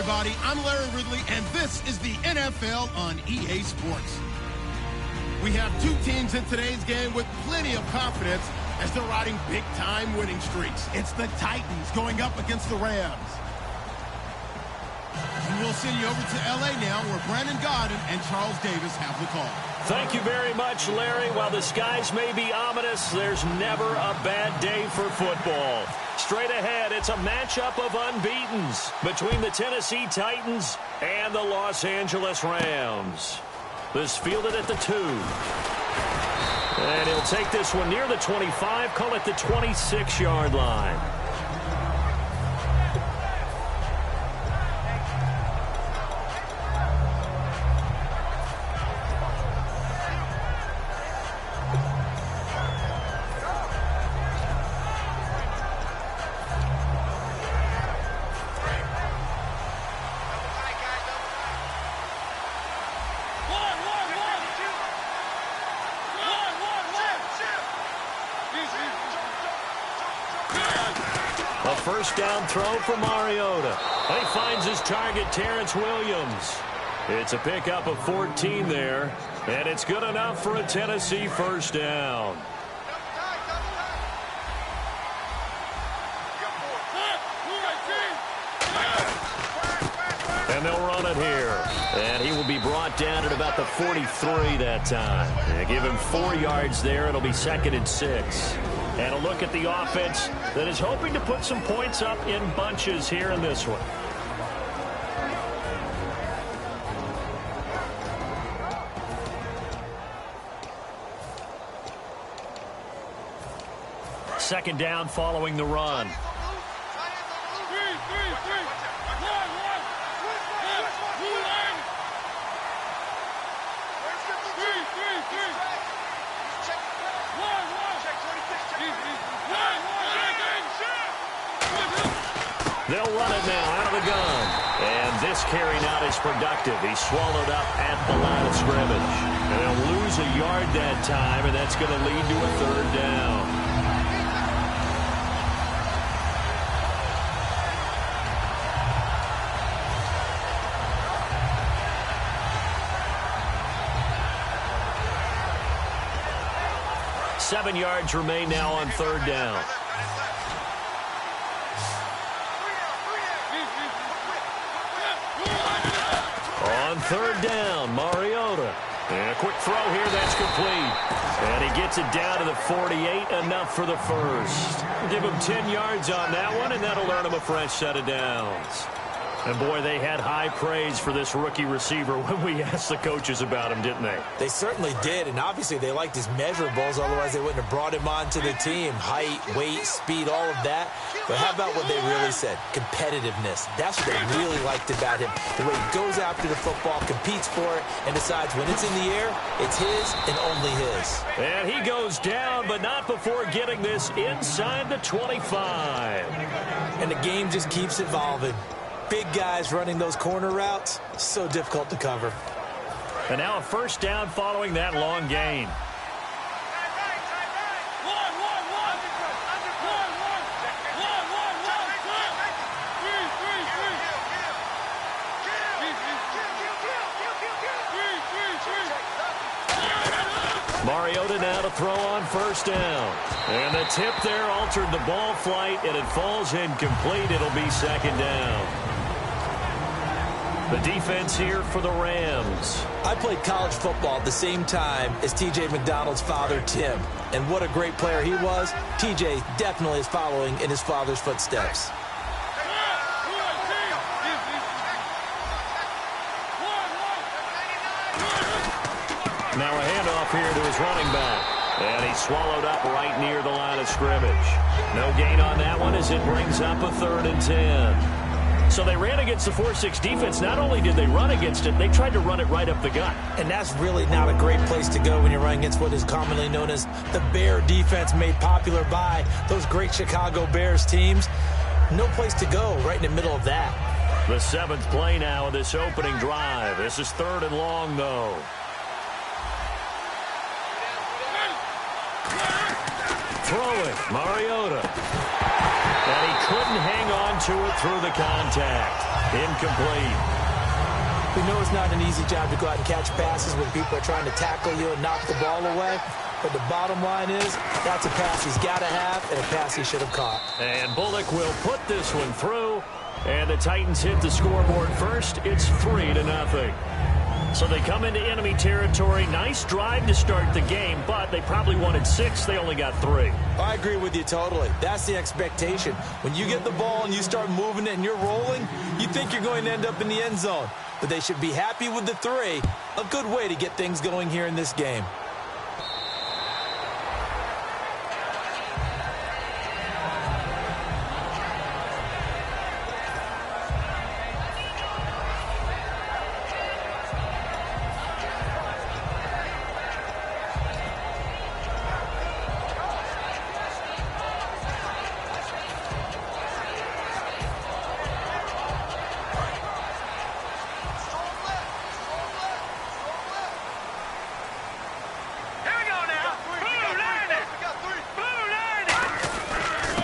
everybody. I'm Larry Ridley, and this is the NFL on EA Sports. We have two teams in today's game with plenty of confidence as they're riding big-time winning streaks. It's the Titans going up against the Rams. And we'll send you over to L.A. now, where Brandon Gaudin and Charles Davis have the call. Thank you very much, Larry. While the skies may be ominous, there's never a bad day for football. Straight ahead, it's a matchup of unbeatens between the Tennessee Titans and the Los Angeles Rams. This fielded at the 2. And he'll take this one near the 25, call it the 26-yard line. A first down throw for Mariota. He finds his target, Terrence Williams. It's a pickup of 14 there, and it's good enough for a Tennessee first down. And they'll run it here. And he will be brought down at about the 43 that time. And give him 4 yards there. It'll be 2nd and 6. And a look at the offense that is hoping to put some points up in bunches here in this one. Second down following the run. They'll run it now out of the gun. And this carry not as productive. He's swallowed up at the line of scrimmage. And they'll lose a yard that time, and that's going to lead to a 3rd down. Seven yards remain now on 3rd down. On 3rd down, Mariota. And a quick throw here, that's complete. And he gets it down to the 48, enough for the first. Give him 10 yards on that one, and that'll earn him a fresh set of downs. And, boy, they had high praise for this rookie receiver when we asked the coaches about him, didn't they? They certainly did, and obviously they liked his measurables. Otherwise, they wouldn't have brought him onto the team. Height, weight, speed, all of that. But how about what they really said? Competitiveness. That's what they really liked about him. The way he goes after the football, competes for it, and decides when it's in the air, it's his and only his. And he goes down, but not before getting this inside the 25. And the game just keeps evolving. Big guys running those corner routes, so difficult to cover. And now a first down following that long gain. Mariota now to throw on first down. And the tip there altered the ball flight, and it falls incomplete. It'll be 2nd down. The defense here for the Rams. I played college football at the same time as T.J. McDonald's father, Tim. And what a great player he was. T.J. definitely is following in his father's footsteps. Now a handoff here to his running back. And he's swallowed up right near the line of scrimmage. No gain on that one as it brings up a 3rd and 10. So they ran against the 4-6 defense. Not only did they run against it, they tried to run it right up the gut. And that's really not a great place to go when you're running against what is commonly known as the Bear defense, made popular by those great Chicago Bears teams. No place to go right in the middle of that. The 7th play now of this opening drive. This is 3rd and long, though. Throwing, Mariota. And he couldn't hang on to it through the contact. Incomplete. We know it's not an easy job to go out and catch passes when people are trying to tackle you and knock the ball away. But the bottom line is, that's a pass he's got to have and a pass he should have caught. And Bullock will put this one through. And the Titans hit the scoreboard first. It's 3-0. So they come into enemy territory. Nice drive to start the game, but they probably wanted 6. They only got 3. I agree with you totally. That's the expectation. When you get the ball and you start moving it and you're rolling, you think you're going to end up in the end zone. But they should be happy with the 3. A good way to get things going here in this game.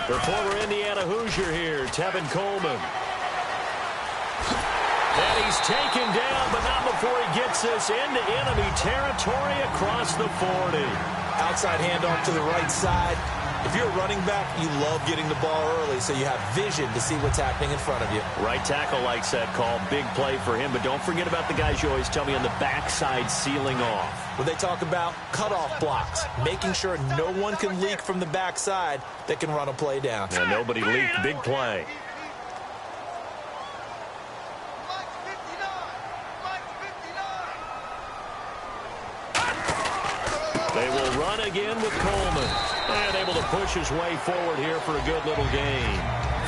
The former Indiana Hoosier here, Tevin Coleman. And he's taken down, but not before he gets this into enemy territory across the 40. Outside handoff to the right side. If you're a running back, you love getting the ball early so you have vision to see what's happening in front of you. Right tackle likes that call. Big play for him, but don't forget about the guys you always tell me on the backside sealing off. When they talk about cutoff blocks, making sure no one can leak from the backside that can run a play down. And nobody leaked. Big play. They will run again with Coleman. And able to push his way forward here for a good little gain.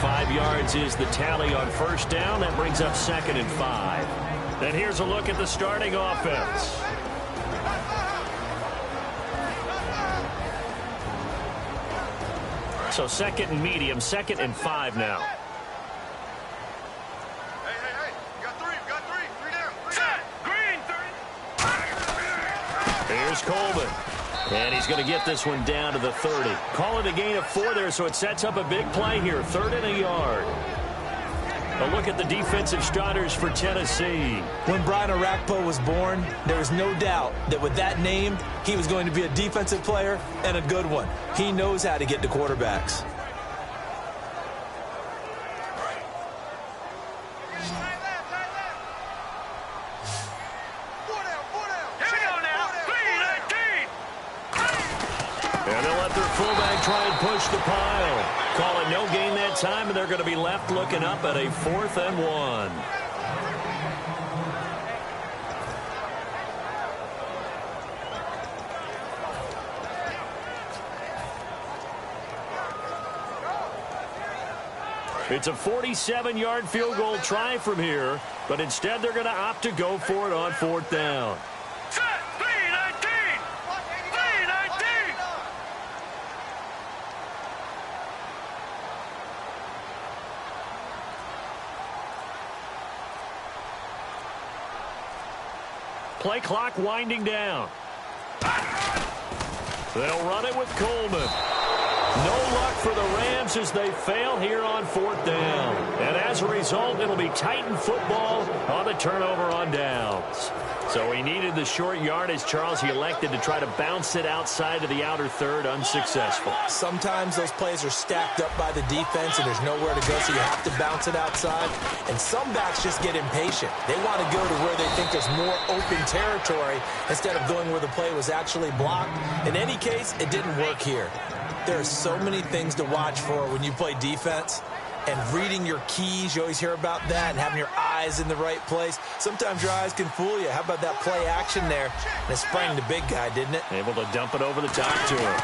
5 yards is the tally on first down. That brings up 2nd and 5. And here's a look at the starting offense. So 2nd and medium, 2nd and 5 now. Hey. You got 3 down. Set. Green, 30. Here's Coleman. And he's going to get this one down to the 30. Call it a gain of 4 there, so it sets up a big play here. 3rd and a yard. A look at the defensive starters for Tennessee. When Brian Orakpo was born, there was no doubt that with that name, he was going to be a defensive player and a good one. He knows how to get to quarterbacks. Try and push the pile. Call it no gain that time, and they're going to be left looking up at a 4th and 1. It's a 47-yard field goal try from here, but instead they're going to opt to go for it on 4th down. Play clock winding down. They'll run it with Coleman. No luck for the Rams as they fail here on 4th down. And as a result, it'll be Titan football on the turnover on downs. So he needed the short yardage, Charles. He elected to try to bounce it outside of the outer third, unsuccessful. Sometimes those plays are stacked up by the defense and there's nowhere to go, so you have to bounce it outside. And some backs just get impatient. They want to go to where they think there's more open territory instead of going where the play was actually blocked. In any case, it didn't work here. There are so many things to watch for when you play defense. And reading your keys, you always hear about that, and having your eyes in the right place. Sometimes your eyes can fool you. How about that play action there? And it sprang the big guy, didn't it? Able to dump it over the top to him.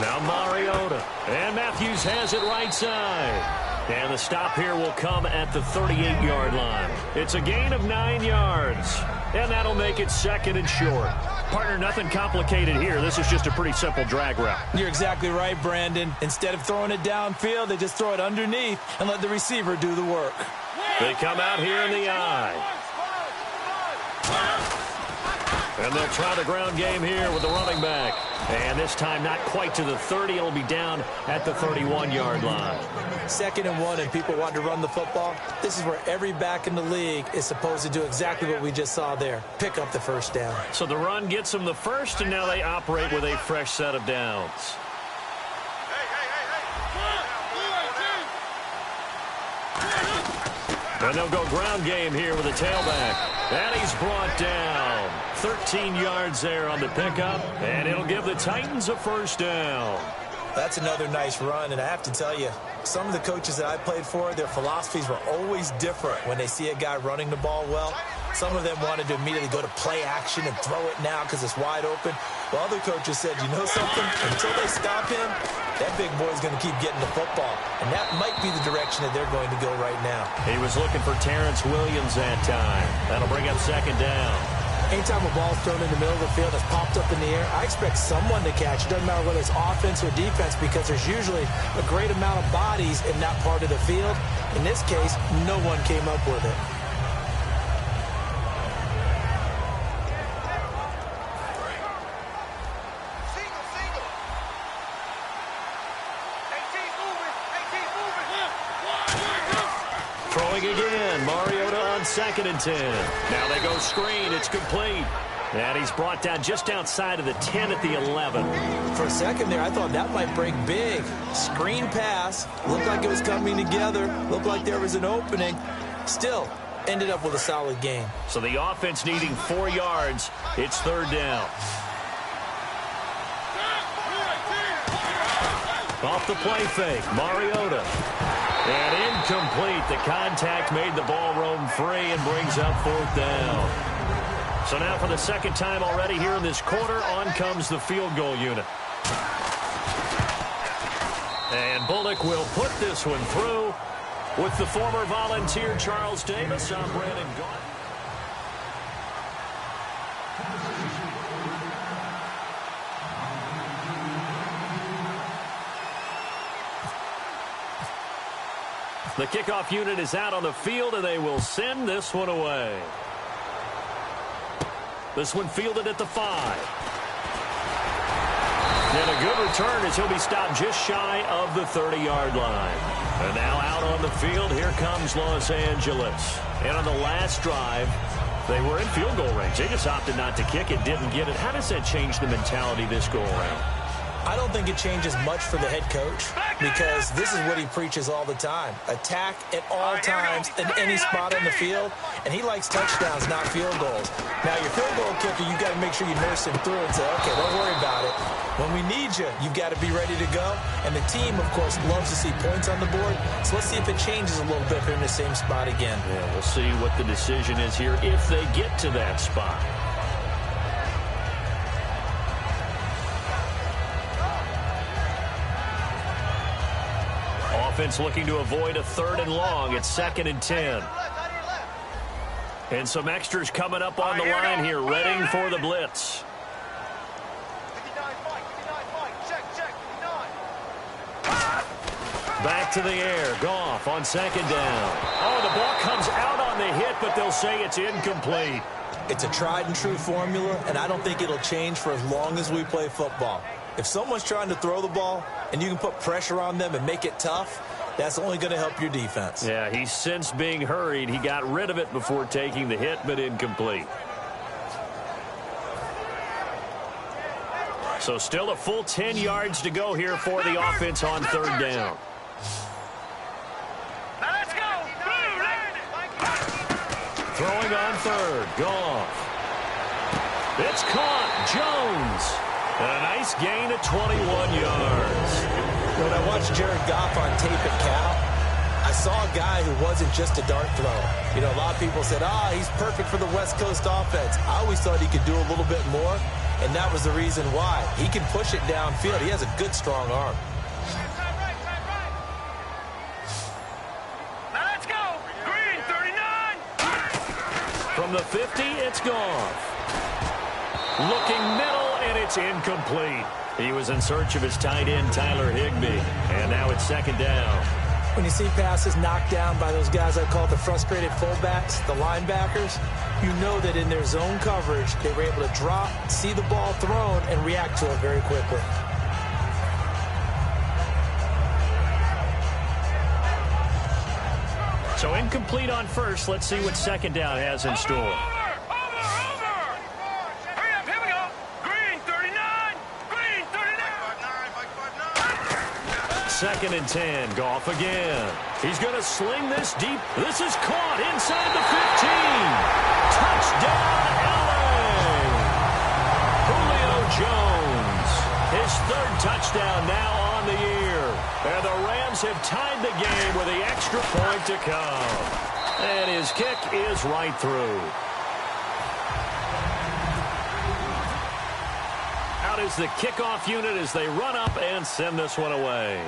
Now Mariota. And Matthews has it right side. And the stop here will come at the 38-yard line. It's a gain of 9 yards. And that'll make it 2nd and short. Partner, nothing complicated here. This is just a pretty simple drag route. You're exactly right, Brandon. Instead of throwing it downfield, they just throw it underneath and let the receiver do the work. They come out here in the eye. And they'll try the ground game here with the running back. And this time not quite to the 30. It'll be down at the 31-yard line. 2nd and 1 and people want to run the football. This is where every back in the league is supposed to do exactly what we just saw there. Pick up the first down. So the run gets them the first, and now they operate with a fresh set of downs. And they'll go ground game here with a tailback. And he's brought down. 13 yards there on the pickup, and it'll give the Titans a first down. That's another nice run, and I have to tell you, some of the coaches that I played for, their philosophies were always different when they see a guy running the ball well. Some of them wanted to immediately go to play action and throw it now because it's wide open. While other coaches said, you know something? Until they stop him, that big boy's going to keep getting the football. And that might be the direction that they're going to go right now. He was looking for Terrence Williams that time. That'll bring up 2nd down. Anytime a ball's thrown in the middle of the field, it's popped up in the air, I expect someone to catch. It doesn't matter whether it's offense or defense because there's usually a great amount of bodies in that part of the field. In this case, no one came up with it. Throwing again, Mariota on 2nd and 10. Now they go screen, it's complete. And he's brought down just outside of the 10 at the 11. For a second there, I thought that might break big. Screen pass, looked like it was coming together, looked like there was an opening. Still, ended up with a solid game. So the offense needing 4 yards, it's 3rd down. Off the play fake, Mariota. And incomplete. The contact made the ball roam free and brings up 4th down. So now for the 2nd time already here in this quarter, on comes the field goal unit. And Bullock will put this one through with the former Volunteer Charles Davis. I'm Brandon Gaudin. The kickoff unit is out on the field, and they will send this one away. This one fielded at the 5. And a good return as he'll be stopped just shy of the 30-yard line. And now out on the field, here comes Los Angeles. And on the last drive, they were in field goal range. They just opted not to kick it, didn't get it. How does that change the mentality this go-around? I don't think it changes much for the head coach because this is what he preaches all the time. Attack at all times in any spot on the field, and he likes touchdowns, not field goals. Now, your field goal kicker, you've got to make sure you nurse him through and say, okay, don't worry about it. When we need you, you've got to be ready to go. And the team, of course, loves to see points on the board. So let's see if it changes a little bit if they're in the same spot again. Yeah, we'll see what the decision is here if they get to that spot. Offense looking to avoid a 3rd and long. It's 2nd and 10. And some extras coming up on the line here, ready for the blitz. Back to the air. Goff on 2nd down. Oh, the ball comes out on the hit, but they'll say it's incomplete. It's a tried-and-true formula, and I don't think it'll change for as long as we play football. If someone's trying to throw the ball and you can put pressure on them and make it tough, that's only going to help your defense. Yeah, he's since being hurried. He got rid of it before taking the hit, but incomplete. So still a full 10 yards to go here for the offense on 3rd down. Now let's go. Throwing on 3rd. Goff. It's caught. Jones. And a nice gain of 21 yards. When I watched Jared Goff on tape at Cal, I saw a guy who wasn't just a dart thrower. You know, a lot of people said, he's perfect for the West Coast offense. I always thought he could do a little bit more, and that was the reason why. He can push it downfield. He has a good, strong arm. Now let's go. Green, 39. From the 50, it's Goff. Looking middle, and it's incomplete. He was in search of his tight end, Tyler Higbee. And now it's 2nd down. When you see passes knocked down by those guys I call the frustrated fullbacks, the linebackers, you know that in their zone coverage, they were able to drop, see the ball thrown, and react to it very quickly. So incomplete on first. Let's see what second down has in store. Over! Hurry up, here we go. Green 39. Green 39. 2nd and 10. Goff again. He's going to sling this deep. This is caught inside the 15. Touchdown, LA. Julio Jones. His 3rd touchdown now on the year. And the Rams have tied the game with the extra point to come. And his kick is right through. Out is the kickoff unit as they run up and send this one away.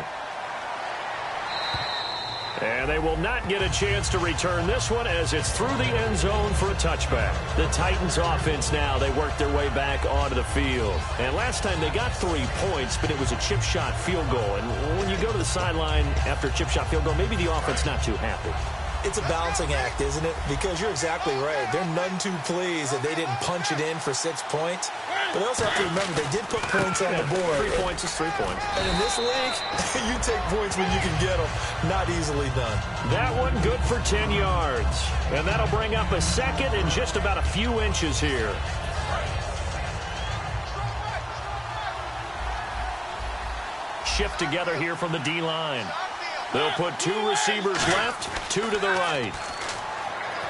And they will not get a chance to return this one as it's through the end zone for a touchback. The Titans offense now, they work their way back onto the field. And last time they got 3 points, but it was a chip shot field goal. And when you go to the sideline after a chip shot field goal, maybe the offense not too happy. It's a balancing act, isn't it? Because you're exactly right. They're none too pleased that they didn't punch it in for 6 points. But they also have to remember they did put points on the board. 3 points is 3 points. And in this league, you take points when you can get them. Not easily done. That one good for 10 yards. And that'll bring up a second and just about a few inches here. Shift together here from the D-line. They'll put 2 receivers left, 2 to the right.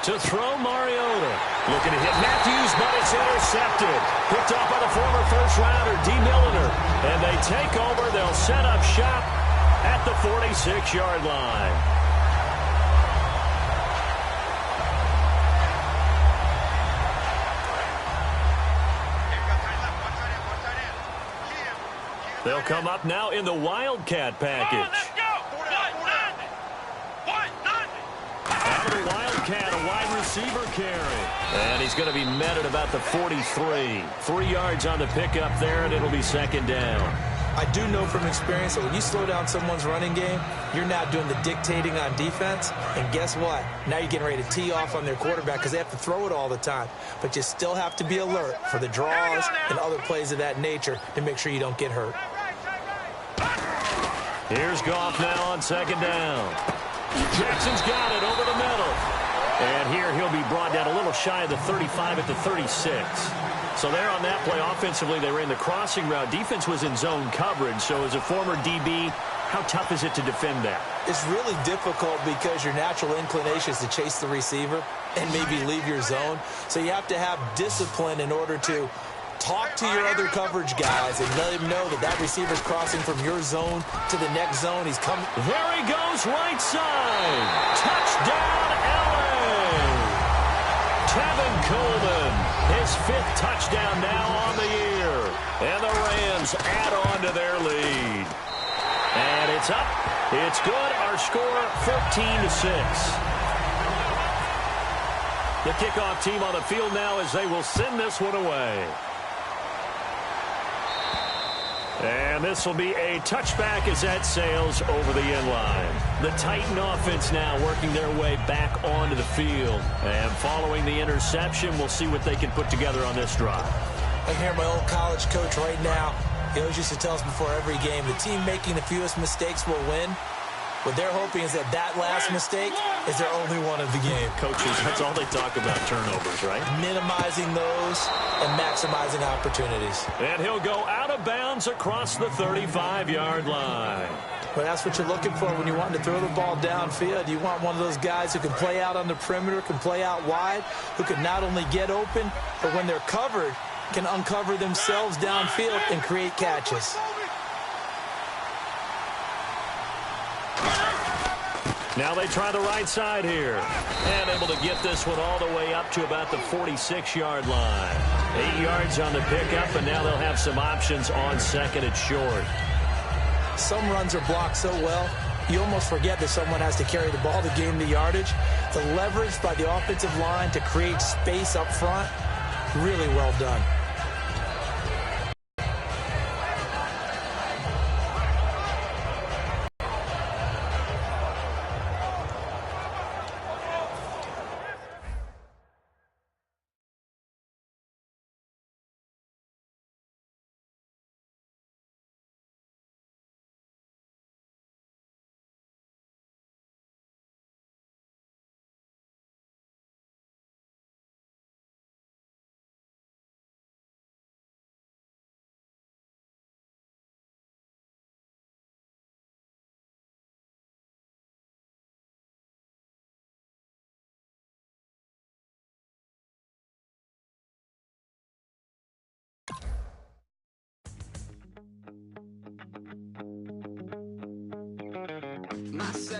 To throw, Mariota. Looking to hit Matthews, but it's intercepted. Picked off by the former first-rounder, D. Milliner. And they take over. They'll set up shop at the 46-yard line. They'll come up now in the Wildcat package. Let's go. Out of the Wildcat, a wide receiver carry. And he's going to be met at about the 43. 3 yards on the pickup there, and it'll be 2nd down. I do know from experience that when you slow down someone's running game, you're now doing the dictating on defense. And guess what? Now you're getting ready to tee off on their quarterback because they have to throw it all the time. But you still have to be alert for the draws and other plays of that nature to make sure you don't get hurt. Here's Goff now on 2nd down. Jackson's got it over the middle. And here he'll be brought down a little shy of the 35 at the 36. So there on that play, offensively, they ran the crossing route. Defense was in zone coverage. So as a former DB, how tough is it to defend that? It's really difficult because your natural inclination is to chase the receiver and maybe leave your zone. So you have to have discipline in order to talk to your other coverage guys and let him know that that receiver's crossing from your zone to the next zone. He's coming. There he goes, right side. Touchdown, LA. Tevin Coleman, his 5th touchdown now on the year. And the Rams add on to their lead. And it's up. It's good. Our score, 14-6. The kickoff team on the field now as they will send this one away. And this will be a touchback as that sails over the end line. The Titan offense now working their way back onto the field. And following the interception, we'll see what they can put together on this drive. I hear my old college coach right now. He always used to tell us before every game, the team making the fewest mistakes will win. What they're hoping is that last mistake is their only one of the game. Coaches, that's all they talk about, turnovers, right? Minimizing those and maximizing opportunities. And he'll go out of bounds across the 35-yard line. Well, that's what you're looking for when you want to throw the ball downfield. You want one of those guys who can play out on the perimeter, can play out wide, who can not only get open, but when they're covered, can uncover themselves downfield and create catches. Now they try the right side here. And able to get this one all the way up to about the 46-yard line. 8 yards on the pickup, and now they'll have some options on 2nd and short. Some runs are blocked so well, you almost forget that someone has to carry the ball to gain the yardage. The leverage by the offensive line to create space up front, really well done.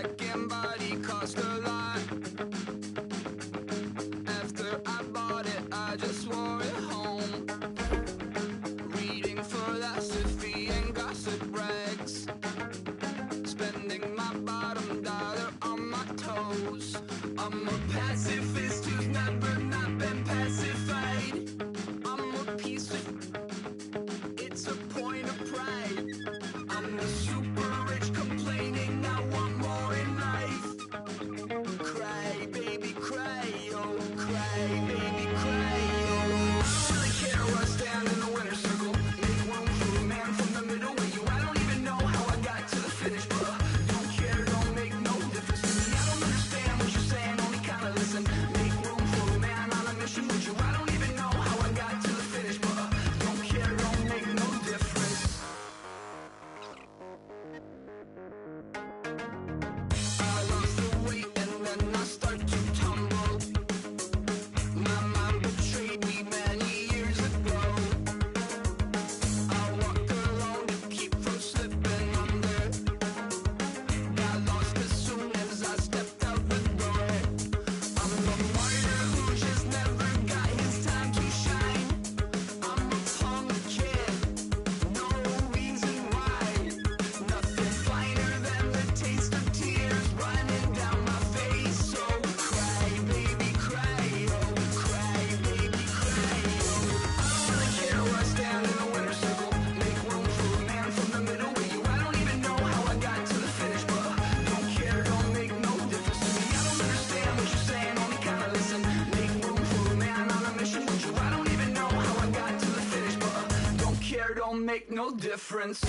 second body cost a lot. After I bought it, I just wore it home. Reading philosophy and gossip rags. Spending my bottom dollar on my toes. I'm a pacifist who's never not been pacified. I'm a piece of... It's a point of pride. I'm the super rich complaining I want more in life. Cry, baby, cry, oh, cry, baby, cry, oh. I don't really care where I stand in the winner's circle. Make room for a man from the middle with you. I don't even know how I got to the finish, but don't care, don't make no difference to me. I don't understand what you're saying, only kinda listen. Make room for a man on a mission with you. I don't even know how I got to the finish, but don't care, don't make no difference. I lost the weight and then I start to tumble. My mind betrayed me many years ago. I walk alone to keep from slipping under. Got lost as soon as I stepped out the door. I'm a martyr who just never got his time to shine. I'm a punk kid, no reason why. Nothing finer than the taste of tears running down my face. So cry, baby, cry, oh, cry, baby, cry, oh. I don't really care where I stand in the winner's circle. Make room for a man from the middle with you. I don't even know how I got to the finish, but don't care, don't make no difference to me. I don't understand what you're saying, only kinda listen. Make room for a man on a mission with you. I don't even know how I got to the finish, but don't care, don't make no difference.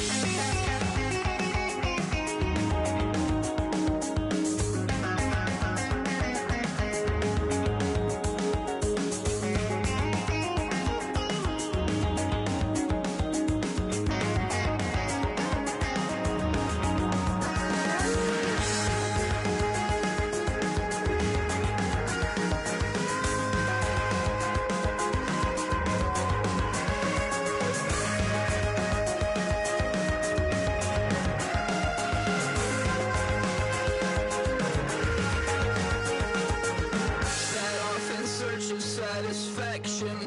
Set off in search of satisfaction,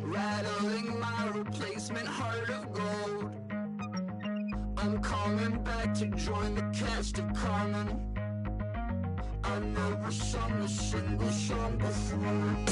rattling my replacement heart of gold. I'm coming back to join the cast of Carmen. I never sung a single song before.